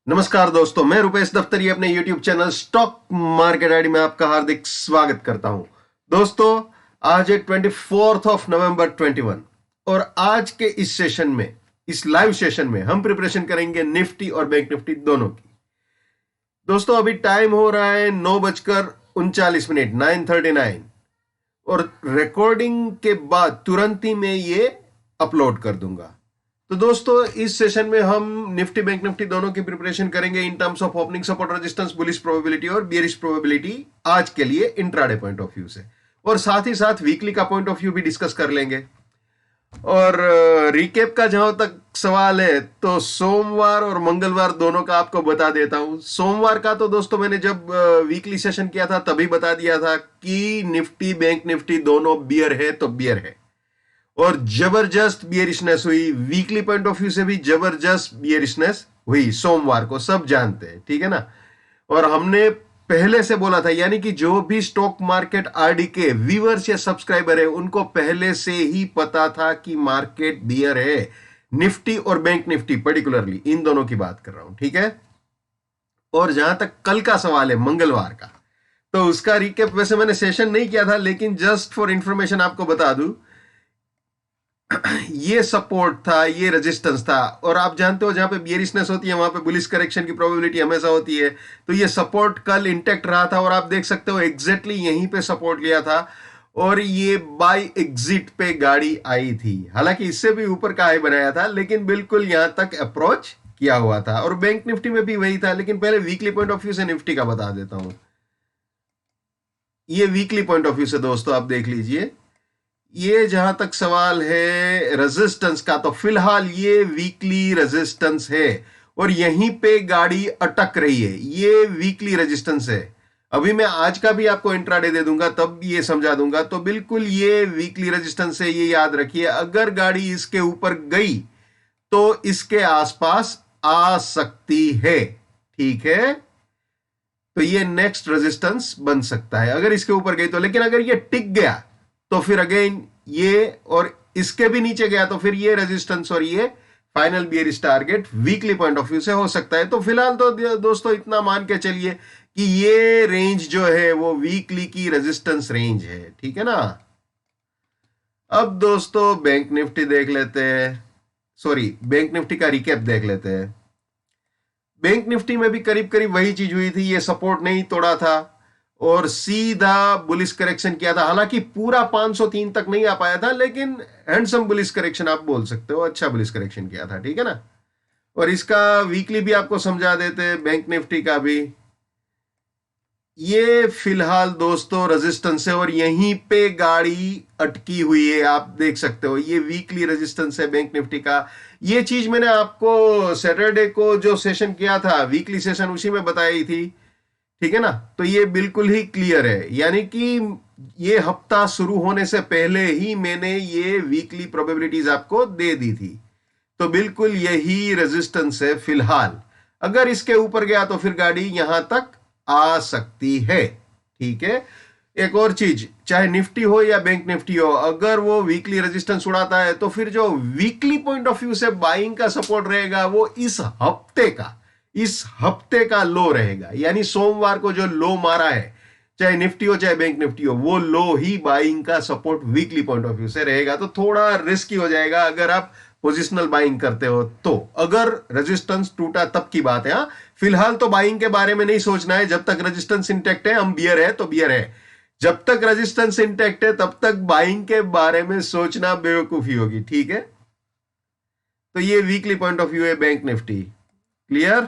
नमस्कार दोस्तों, मैं रुपेश दफ्तरी अपने YouTube channel stock market ID में आपका हार्दिक स्वागत करता हूं। दोस्तों, आज है 24 नवंबर 21 और आज के इस सेशन में, इस लाइव सेशन में हम प्रिपरेशन करेंगे निफ्टी और बैंक निफ्टी दोनों की। दोस्तों, अभी टाइम हो रहा है 9:39, 9:39 और रिकॉर्डिंग के बाद तुरंत ही मैं ये अपलोड कर दूंगा। तो दोस्तों, इस सेशन में हम निफ्टी बैंक निफ्टी दोनों की प्रिपरेशन करेंगे in terms of opening support resistance, bullish probability और बियरिश प्रोबेबिलिटी आज के लिए इंट्राडे पॉइंट ऑफ व्यू से, और साथ ही साथ वीकली का पॉइंट ऑफ व्यू भी डिस्कस कर लेंगे। और रिकेप का जहां तक सवाल है तो सोमवार और मंगलवार दोनों का आपको बता देता हूं। सोमवार का तो दोस्तों मैंने जब वीकली सेशन किया था तभी बता दिया था कि निफ्टी बैंक निफ्टी दोनों बियर है तो बियर है, और जबरदस्त बियरिशनेस हुई। वीकली पॉइंट ऑफ व्यू से भी जबरदस्त बियरिशनेस हुई सोमवार को, सब जानते हैं, ठीक है ना। और हमने पहले से बोला था, यानी कि जो भी स्टॉक मार्केट आरडी के व्यूअर्स या सब्सक्राइबर है उनको पहले से ही पता था कि मार्केट बियर है। निफ्टी और बैंक निफ्टी पर्टिकुलरली इन दोनों की बात कर रहा हूं, ठीक है। और जहां तक कल का सवाल है मंगलवार का, तो उसका रिकेप वैसे मैंने सेशन नहीं किया था, लेकिन जस्ट फॉर इंफॉर्मेशन आपको बता दूं, ये सपोर्ट था, ये रेजिस्टेंस था, और आप जानते हो जहां पे बियरिशनेस होती है वहां पे बुलिश करेक्शन की प्रोबेबिलिटी हमेशा होती है। तो ये सपोर्ट कल इंटैक्ट रहा था और आप देख सकते हो एग्जैक्टली यहीं पे सपोर्ट लिया था और ये बाय एग्जिट पे गाड़ी आई थी। हालांकि इससे भी ऊपर का हाई बनाया था, लेकिन बिल्कुल यहां तक अप्रोच किया हुआ था। और बैंक निफ्टी में भी वही था, लेकिन पहले वीकली पॉइंट ऑफ व्यू से निफ्टी का बता देता हूं। ये वीकली पॉइंट ऑफ व्यू से दोस्तों आप देख लीजिए। ये जहां तक सवाल है रेजिस्टेंस का, तो फिलहाल ये वीकली रेजिस्टेंस है और यहीं पे गाड़ी अटक रही है। ये वीकली रेजिस्टेंस है। अभी मैं आज का भी आपको इंट्राडे दे दूंगा, तब ये समझा दूंगा। तो बिल्कुल ये वीकली रेजिस्टेंस है, ये याद रखिए। अगर गाड़ी इसके ऊपर गई तो इसके आसपास आ सकती है, ठीक है। तो ये नेक्स्ट रेजिस्टेंस बन सकता है अगर इसके ऊपर गई तो। लेकिन अगर ये टिक गया तो फिर अगेन ये और इसके भी नीचे गया तो फिर ये रेजिस्टेंस और ये final bearish target weekly point of view से हो सकता है। तो फिलहाल तो दोस्तों इतना मान के चलिए कि ये रेंज जो है वो वीकली की रेजिस्टेंस रेंज है, ठीक है ना। अब दोस्तों बैंक निफ्टी देख लेते हैं, सॉरी बैंक निफ्टी का रिकैप देख लेते हैं। बैंक निफ्टी में भी करीब करीब वही चीज हुई थी, ये सपोर्ट नहीं तोड़ा था और सीधा बुलिश करेक्शन किया था। हालांकि पूरा 503 तक नहीं आ पाया था, लेकिन हैंडसम बुलिश करेक्शन आप बोल सकते हो, अच्छा बुलिश करेक्शन किया था, ठीक है ना। और इसका वीकली भी आपको समझा देते हैं, बैंक निफ्टी का भी। ये फिलहाल दोस्तों रेजिस्टेंस है और यहीं पे गाड़ी अटकी हुई है, आप देख सकते हो। ये वीकली रेजिस्टेंस है बैंक निफ्टी का। ये चीज मैंने आपको सैटरडे को जो सेशन किया था, वीकली सेशन, उसी में बताई थी, ठीक है ना। तो ये बिल्कुल ही क्लियर है, यानी कि ये हफ्ता शुरू होने से पहले ही मैंने ये वीकली प्रोबेबिलिटीज आपको दे दी थी। तो बिल्कुल यही रेजिस्टेंस है फिलहाल। अगर इसके ऊपर गया तो फिर गाड़ी यहां तक आ सकती है, ठीक है। एक और चीज, चाहे निफ्टी हो या बैंक निफ्टी हो, अगर वो वीकली रेजिस्टेंस उड़ाता है तो फिर जो वीकली पॉइंट ऑफ व्यू से बाइंग का सपोर्ट रहेगा वो इस हफ्ते का लो रहेगा। यानी सोमवार को जो लो मारा है, चाहे निफ्टी हो चाहे बैंक निफ्टी हो, वो लो ही बाइंग का support weekly point of view से रहेगा। तो थोड़ा रिस्की हो जाएगा अगर आप पोजिशनल बाइंग करते हो तो। अगर रेजिस्टेंस टूटा तब की बात है। हाँ, फिलहाल तो बाइंग के बारे में नहीं सोचना है। जब तक रेजिस्टेंस इंटैक्ट है, हम बियर है तो बियर है। जब तक रेजिस्टेंस इंटैक्ट है तब तक बाइंग के बारे में सोचना बेवकूफी होगी, ठीक है। तो ये वीकली पॉइंट ऑफ व्यू है बैंक निफ्टी, क्लियर।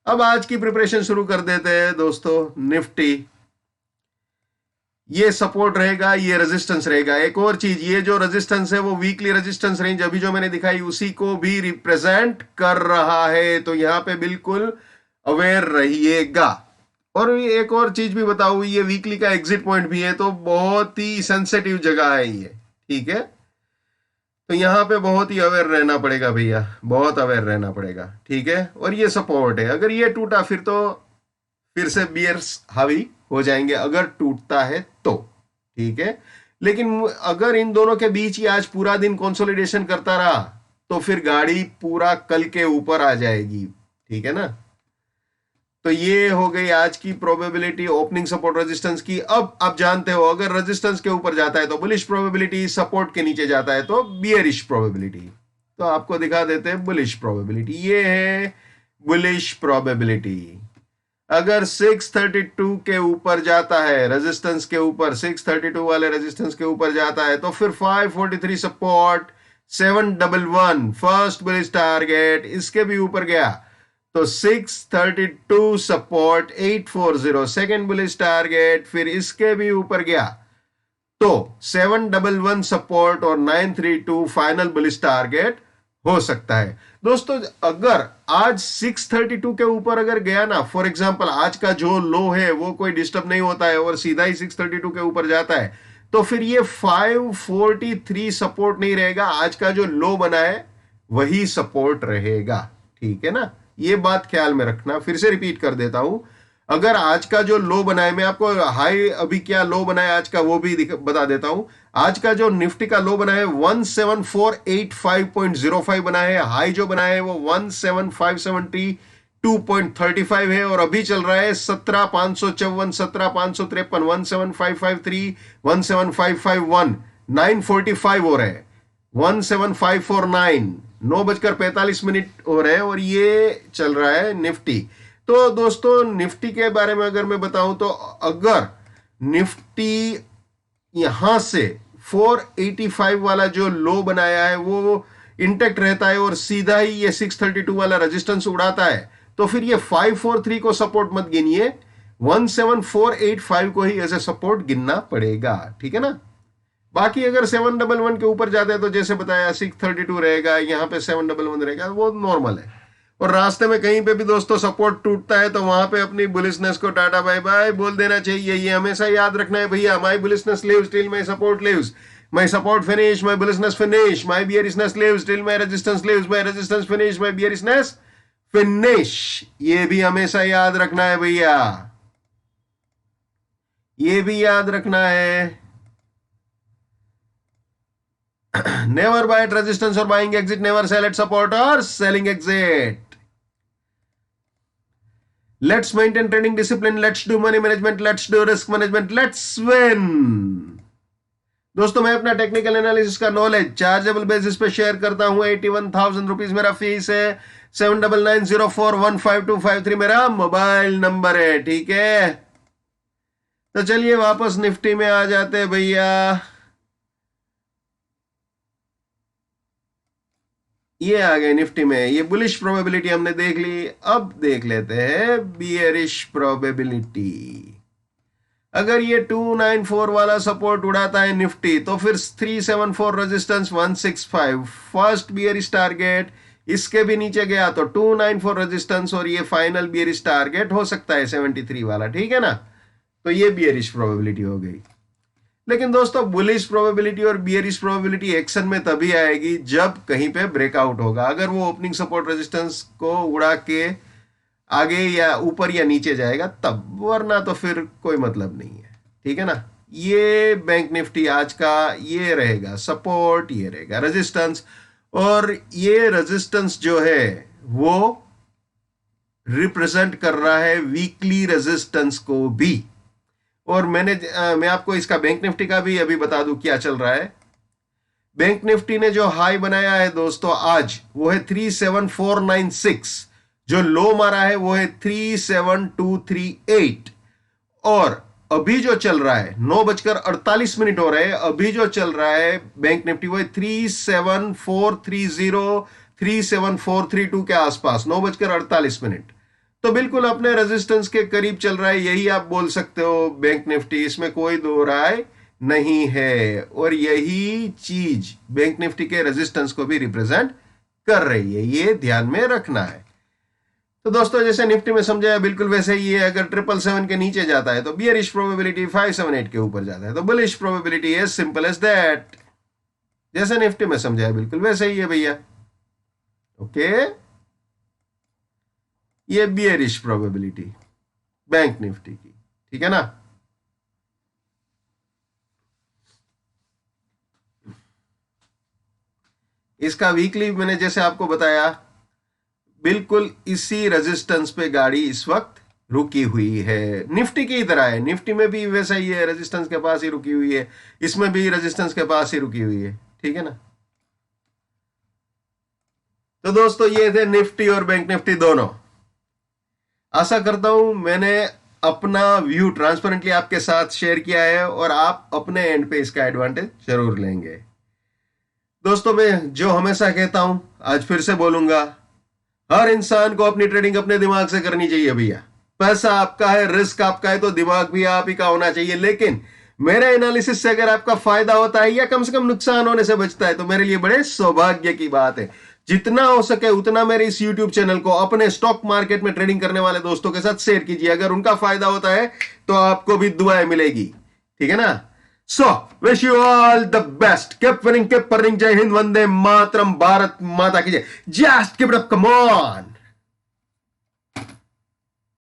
अब आज की प्रिपरेशन शुरू कर देते हैं दोस्तों। निफ्टी, ये सपोर्ट रहेगा, ये रेजिस्टेंस रहेगा। एक और चीज, ये जो रेजिस्टेंस है वो वीकली रेजिस्टेंस रेंज अभी जो मैंने दिखाई उसी को भी रिप्रेजेंट कर रहा है। तो यहां पे बिल्कुल अवेयर रहिएगा। और एक और चीज भी बताऊं, ये वीकली का एग्जिट पॉइंट भी है, तो बहुत ही सेंसिटिव जगह है ये, ठीक है। तो यहां पे बहुत ही अवेयर रहना पड़ेगा भैया, बहुत अवेयर रहना पड़ेगा, ठीक है। और ये सपोर्ट है, अगर ये टूटा फिर तो फिर से बियर्स हावी हो जाएंगे, अगर टूटता है तो, ठीक है। लेकिन अगर इन दोनों के बीच ही आज पूरा दिन कंसोलिडेशन करता रहा तो फिर गाड़ी पूरा कल के ऊपर आ जाएगी, ठीक है ना। तो ये हो गई आज की प्रोबेबिलिटी ओपनिंग सपोर्ट रेजिस्टेंस की। अब आप जानते हो अगर रेजिस्टेंस के ऊपर जाता है तो बुलिश प्रोबेबिलिटी, सपोर्ट के नीचे जाता है तो बियरिश प्रोबेबिलिटी। तो आपको दिखा देते हैं बुलिश प्रोबेबिलिटी, ये है बुलिश प्रोबेबिलिटी। अगर 632 के ऊपर जाता है, रेजिस्टेंस के ऊपर 632 वाले रेजिस्टेंस के ऊपर जाता है तो फिर 543 सपोर्ट, 711 फर्स्ट बुलिश टारगेट, इसके भी ऊपर गया तो 632 सपोर्ट, 840 सेकेंड बुलिश टारगेट, फिर इसके भी ऊपर गया तो 711 सपोर्ट और 932 फाइनल बुलिश टारगेट हो सकता है। दोस्तों अगर आज 632 के ऊपर अगर गया ना, फॉर एग्जांपल आज का जो लो है वो कोई डिस्टर्ब नहीं होता है और सीधा ही 632 के ऊपर जाता है तो फिर ये 543 सपोर्ट नहीं रहेगा, आज का जो लो बना है वही सपोर्ट रहेगा। ठीक है ना, ये बात ख्याल में रखना। फिर से रिपीट कर देता हूं, अगर आज का जो लो बना है, मैं आपको हाई अभी क्या लो बना है आज का वो भी बता देता हूं। आज का जो निफ्टी का लो बना है 17485.05 बना है, हाई जो बना है वो 17572.35 है और अभी चल रहा है 17554, 17553, 17553, 17551, 945 हो रहे हैं, 17549, 9:45 हो रहे हैं और ये चल रहा है निफ्टी। तो दोस्तों निफ्टी के बारे में अगर मैं बताऊं तो अगर निफ्टी यहां से 485 वाला जो लो बनाया है वो इंटेक्ट रहता है और सीधा ही ये 632 वाला रेजिस्टेंस उड़ाता है तो फिर ये 543 को सपोर्ट मत गिनिए, 17485 को ही ऐसे सपोर्ट गिनना पड़ेगा। ठीक है ना, बाकी अगर 711 के ऊपर जाते हैं तो जैसे बताया 632 रहेगा, यहां पे 711 रहेगा, वो नॉर्मल है। और रास्ते में कहीं पे भी दोस्तों सपोर्ट टूटता है तो वहां पे अपनी बुलिशनेस को टाटा बाय बाय बोल देना चाहिए। ये हमेशा याद रखना है भैया, my bullishness lives till my support lives, my support finish, my bullishness finish, my bearishness lives till my resistance lives, my resistance finish, my bearishness finish. ये भी हमेशा याद रखना है भैया, ये भी याद रखना है। नेवर बाय एट रेजिस्टेंस और buying exit, never sell at support और selling exit. Let's maintain trading discipline. Let's do money management. Let's do risk management. Let's win. दोस्तों मैं अपना टेक्निकल एनालिसिस का नॉलेज चार्जेबल बेसिस पे share करता हूं। 81,000 rupees मेरा फीस है। 7990415253 मेरा मोबाइल नंबर है। ठीक है, तो चलिए वापस निफ्टी में आ जाते हैं भैया। ये आ गए निफ्टी में, ये बुलिश प्रोबेबिलिटी हमने देख ली। अब देख लेते हैं बियरिश प्रोबेबिलिटी। अगर ये 294 वाला सपोर्ट उड़ाता है निफ्टी तो फिर 374 रेजिस्टेंस, 165 फर्स्ट बियरिश टारगेट, इसके भी नीचे गया तो 294 रेजिस्टेंस और ये फाइनल बियरिश टारगेट हो सकता है 73 वाला। ठीक है ना, तो ये बियरिश प्रोबेबिलिटी हो गई। लेकिन दोस्तों बुलिश प्रोबेबिलिटी और बियरिश प्रोबेबिलिटी एक्शन में तभी आएगी जब कहीं पे ब्रेकआउट होगा। अगर वो ओपनिंग सपोर्ट रेजिस्टेंस को उड़ा के आगे या ऊपर या नीचे जाएगा तब, वरना तो फिर कोई मतलब नहीं है। ठीक है ना, ये बैंक निफ्टी आज का ये रहेगा सपोर्ट, ये रहेगा रेजिस्टेंस, और ये रेजिस्टेंस जो है वो रिप्रेजेंट कर रहा है वीकली रेजिस्टेंस को भी। और मैं आपको इसका बैंक निफ्टी का भी अभी बता दूं क्या चल रहा है। बैंक निफ्टी ने जो हाई बनाया है दोस्तों आज वो है 37496, जो लो मारा है वो है 37238, और अभी जो चल रहा है 9:48 हो रहे हैं, अभी जो चल रहा है बैंक निफ्टी वो है 37430, 37432 के आसपास, 9:48। तो बिल्कुल अपने रेजिस्टेंस के करीब चल रहा है, यही आप बोल सकते हो बैंक निफ्टी, इसमें कोई दो राय नहीं है। और यही चीज बैंक निफ्टी के रेजिस्टेंस को भी रिप्रेजेंट कर रही है, ये ध्यान में रखना है। तो दोस्तों जैसे निफ्टी में समझाया बिल्कुल वैसे ही है। अगर 777 के नीचे जाता है तो बियरिश प्रोबेबिलिटी, 578 के ऊपर जाता है तो बुलिश प्रोबेबिलिटी है, सिंपल एज दैट। जैसे निफ्टी में समझाया बिल्कुल वैसे ही है भैया। ओके, ये बियरिश प्रोबेबिलिटी बैंक निफ्टी की। ठीक है ना, इसका वीकली मैंने जैसे आपको बताया बिल्कुल इसी रेजिस्टेंस पे गाड़ी इस वक्त रुकी हुई है, निफ्टी की तरह है। निफ्टी में भी वैसा ही है, रेजिस्टेंस के पास ही रुकी हुई है, इसमें भी रेजिस्टेंस के पास ही रुकी हुई है। ठीक है ना। तो दोस्तों ये थे निफ्टी और बैंक निफ्टी दोनों। आशा करता हूं मैंने अपना व्यू ट्रांसपेरेंटली आपके साथ शेयर किया है और आप अपने एंड पे इसका एडवांटेज जरूर लेंगे। दोस्तों मैं जो हमेशा कहता हूं आज फिर से बोलूंगा, हर इंसान को अपनी ट्रेडिंग अपने दिमाग से करनी चाहिए भैया। पैसा आपका है, रिस्क आपका है, तो दिमाग भी आप ही का होना चाहिए। लेकिन मेरे एनालिसिस से अगर आपका फायदा होता है या कम से कम नुकसान होने से बचता है तो मेरे लिए बड़े सौभाग्य की बात है। जितना हो सके उतना मेरे इस YouTube चैनल को अपने स्टॉक मार्केट में ट्रेडिंग करने वाले दोस्तों के साथ शेयर कीजिए। अगर उनका फायदा होता है तो आपको भी दुआएं मिलेगी। ठीक है ना। So wish you all the best, keep winning, keep earning. जय हिंद, वंदे मातरम, भारत माता की जय। Just keep it up, come on.